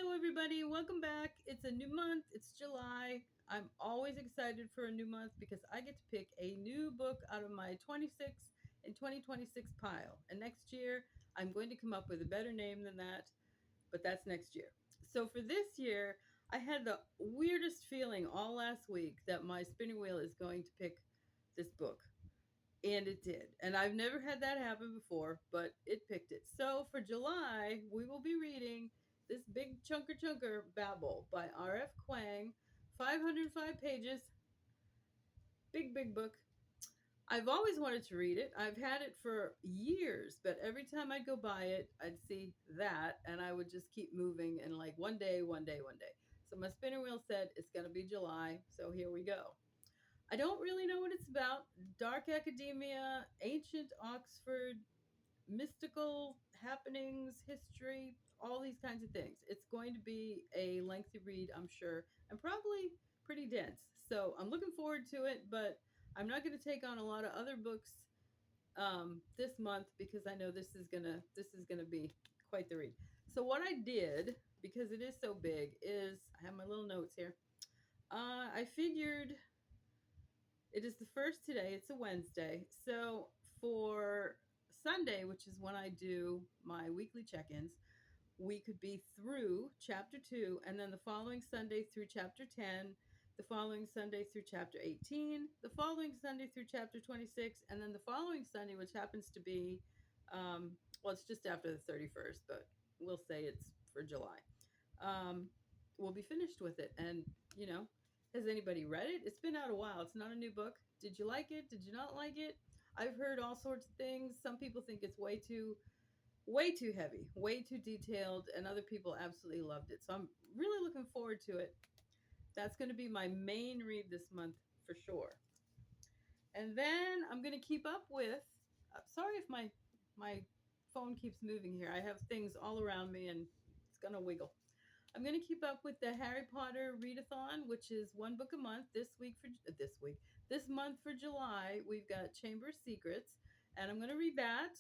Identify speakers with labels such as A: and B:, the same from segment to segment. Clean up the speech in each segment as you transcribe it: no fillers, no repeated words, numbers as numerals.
A: Hello, everybody. Welcome back. It's a new month. It's July. I'm always excited for a new month because I get to pick a new book out of my 26 and 2026 pile. And next year, I'm going to come up with a better name than that, but that's next year. So for this year, I had the weirdest feeling all last week that my spinning wheel is going to pick this book. And it did. And I've never had that happen before, but it picked it. So for July, we will be reading this big chunker Babel by R.F. Kuang, 505 pages, big book. I've always wanted to read it. I've had it for years, but every time I'd go by it, I'd see that and I would just keep moving and like one day, one day, one day. So my spinner wheel said it's going to be July, so here we go. I don't really know what it's about. Dark academia, ancient Oxford, mystical happenings, history, all these kinds of things. It's going to be a lengthy read, I'm sure, and probably pretty dense. So I'm looking forward to it, but I'm not going to take on a lot of other books this month because I know this is gonna be quite the read. So what I did, because it is so big, is I have my little notes here. I figured it is the first today. It's a Wednesday. So for Sunday, which is when I do my weekly check ins, we could be through chapter 2, and then the following Sunday through chapter 10, the following Sunday through chapter 18, the following Sunday through chapter 26, and then the following Sunday, which happens to be, well, it's just after the 31st, but we'll say it's for July. Um, we'll be finished with it. And, has anybody read it? It's been out a while. It's not a new book. Did you like it? Did you not like it? I've heard all sorts of things. Some people think it's way too heavy, way too detailed, and other people absolutely loved it. So I'm really looking forward to it. That's going to be my main read this month for sure. And then I'm going to keep up with. Sorry if my phone keeps moving here. I have things all around me and it's going to wiggle. I'm going to keep up with the Harry Potter Readathon, which is one book a month. This month for July, we've got Chamber of Secrets, and I'm going to read that.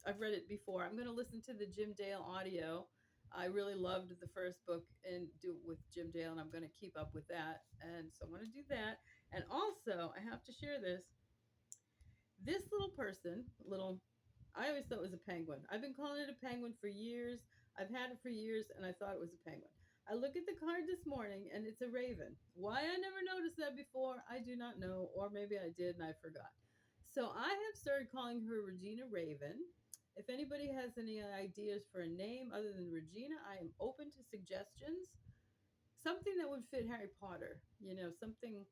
A: I've read it before. I'm going to listen to the Jim Dale audio. I really loved the first book and do it with Jim Dale, and I'm going to keep up with that. And so I'm going to do that. And also, I have to share this. This little person, I always thought it was a penguin. I've been calling it a penguin for years. I've had it for years, and I thought it was a penguin. I look at the card this morning, and it's a raven. Why I never noticed that before, I do not know, or maybe I did and I forgot. So I have started calling her Regina Raven. If anybody has any ideas for a name other than Regina, I am open to suggestions. Something that would fit Harry Potter, something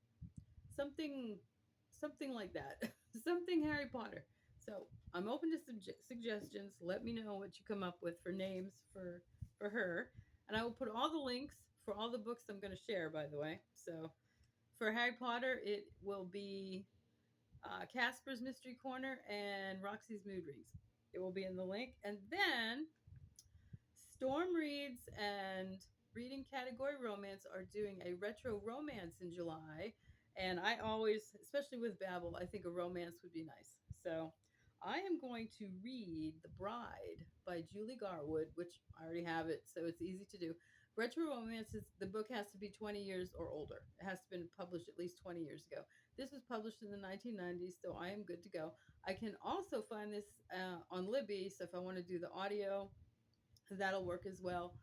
A: something like that. Something Harry Potter. So I'm open to suggestions. Let me know what you come up with for names for her, and I will put all the links for all the books I'm going to share. By the way, so for Harry Potter, it will be Casper's Mystery Corner and Roxy's Mood Rings. It will be in the link, and then Storm Reads and Reading Category Romance are doing a retro romance in July. And I always, especially with Babel, I think a romance would be nice. So I am going to read The Bride by Julie Garwood, which I already have it, so it's easy to do. Retro romance is the book has to be 20 years or older. It has to have been published at least 20 years ago. This was published in the 1990s, so I am good to go. I can also find this on Libby, so if I want to do the audio, that'll work as well.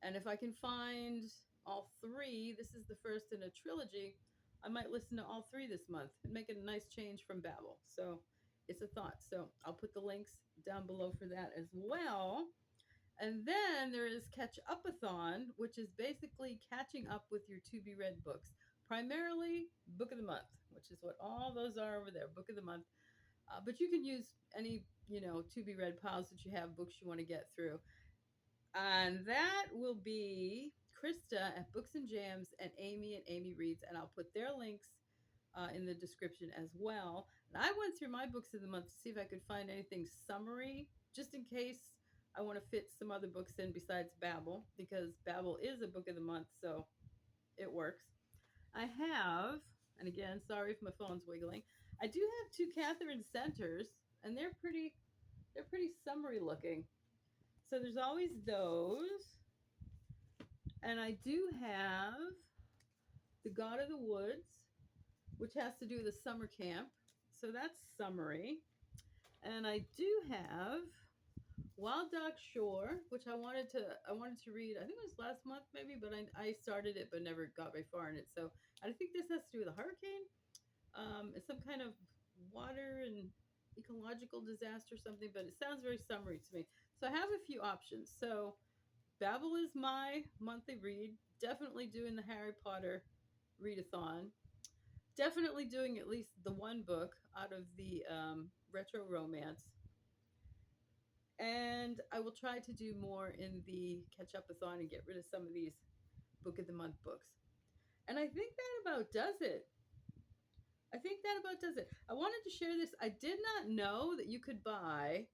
A: And if I can find all three, this is the first in a trilogy, I might listen to all three this month and make it a nice change from Babel. So it's a thought. So I'll put the links down below for that as well. And then there is Ketchupathon, which is basically catching up with your to be read books, primarily Book of the Month, which is what all those are over there, Book of the Month. But you can use any, to be read piles that you have, books you want to get through. And that will be Krista at Books and Jams and Amy Reads. And I'll put their links in the description as well. And I went through my books of the month to see if I could find anything summary, just in case I want to fit some other books in besides Babel, because Babel is a book of the month, so it works. I have, and again, sorry if my phone's wiggling. I do have two Catherine Centers, and they're pretty summary looking. So there's always those. And I do have The God of the Woods, which has to do with a summer camp. So that's summary. And I do have Wild Dog Shore, which I wanted to read. I think it was last month maybe, but I started it but never got very far in it. So I think this has to do with a hurricane. It's some kind of water and ecological disaster or something, but it sounds very summery to me. So I have a few options. So Babel is my monthly read. Definitely doing the Harry Potter readathon. Definitely doing at least the one book out of the retro romance. And I will try to do more in the Ketchupathon and get rid of some of these book of the month books. And I think that about does it. I think that about does it. I wanted to share this. I did not know that you could buy,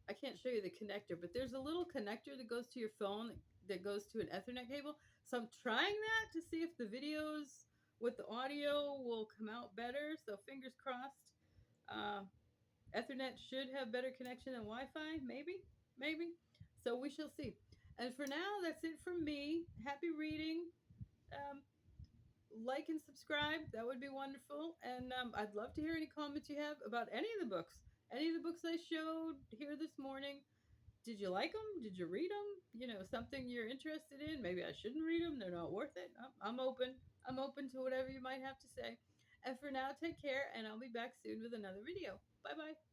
A: I can't show you the connector, but there's a little connector that goes to your phone that goes to an Ethernet cable. So I'm trying that to see if the videos with the audio will come out better. So fingers crossed. Uh, Ethernet should have better connection than Wi Fi. Maybe. Maybe. So we shall see. And for now, that's it from me. Happy reading. Um, like and subscribe. That would be wonderful. And I'd love to hear any comments you have about any of the books. Any of the books I showed here this morning. Did you like them? Did you read them? You know, something you're interested in. Maybe I shouldn't read them. They're not worth it. I'm open. I'm open to whatever you might have to say. And for now, take care, and I'll be back soon with another video. Bye bye.